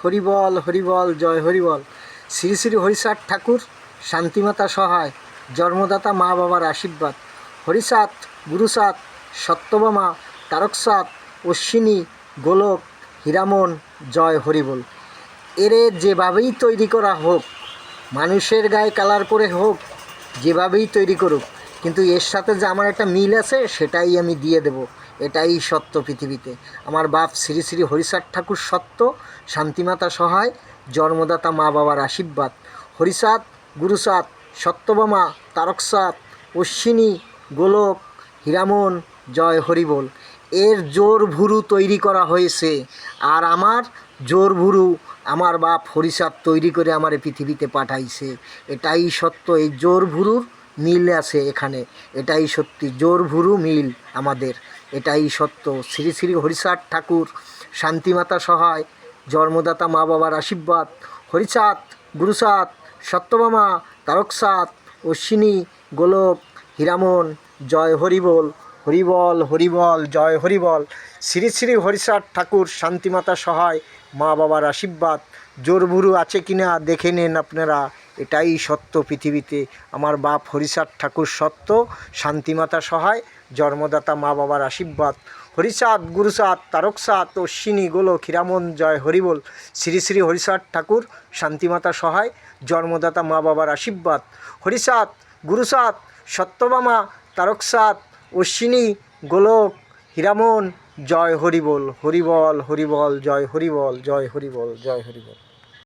হরিবল হরিবল জয় হরিবল। শ্রী শ্রী হরিচাঁদ ঠাকুর, শান্তিমাতা সহায়, জন্মদাতা মা বাবার আশীর্বাদ। হরিচাঁদ, গুরুচাঁদ, সত্যভামা, তারকচাঁদ, অশ্বিনী, গোলক, হীরামন, জয় হরিবল। এরে যেভাবেই তৈরি করা হোক, মানুষের গায়ে কালার করে হোক, যেভাবেই তৈরি করুক, কিন্তু এর সাথে যে আমার একটা মিল আছে সেটাই আমি দিয়ে দেব। এটাই সত্য পৃথিবীতে। আমার বাপ শ্রী শ্রী হরিচাঁদ ঠাকুর সত্য, শান্তিমাতা সহায়, জন্মদাতা মা বাবার আশীর্বাদ। হরিচাঁদ, গুরুচাঁদ, সত্যভামা, তারকচাঁদ, অশ্বিনী, গোলক, হীরামন, জয় হরিবল। এর জোর ভুরু তৈরি করা হয়েছে, আর আমার জোর ভুরু আমার বাপ হরিচাঁদ তৈরি করে আমার পৃথিবীতে পাঠাইছে। এটাই সত্য। এই জোর ভুরুর মিল আছে এখানে, এটাই সত্যি। জোর ভুরু মিল আমাদের, এটাই সত্য। শ্রী শ্রী হরিচাঁদ ঠাকুর, শান্তিমাতা সহায়, জন্মদাতা মা বাবার আশীর্বাদ। হরিচাঁদ, গুরুচাঁদ, সত্যভামা, তারকচাঁদ, অশ্বিনী, গোলক, হীরামন, জয় হরিবল। হরিবল হরিবল জয় হরিবল। শ্রী শ্রী হরিচাঁদ ঠাকুর, শান্তিমাতা সহায়, মা বাবার আশীর্বাদ। জোরভুরু আছে কিনা দেখে নেন আপনারা, এটাই সত্য পৃথিবীতে। আমার বাপ হরিচাঁদ ঠাকুর সত্য, শান্তিমাতা সহায়, জন্মদাতা মা বাবার আশীর্বাদ। হরিচাঁদ, গুরুচাঁদ, তারকচাঁদ, অশ্বিনী, গোলক, হীরামন, জয় হরিবল। শ্রী শ্রী হরিচাঁদ ঠাকুর, শান্তিমাতা সহায়, জন্মদাতা মা বাবার আশীর্বাদ। হরিচাঁদ, গুরুচাঁদ, সত্যভামা, তারকচাঁদ, অশ্বিনী, গোলক, হীরামন, জয় হরিবল। হরিবল হরিবল জয় হরিবল, জয় হরিবল, জয় হরিবল।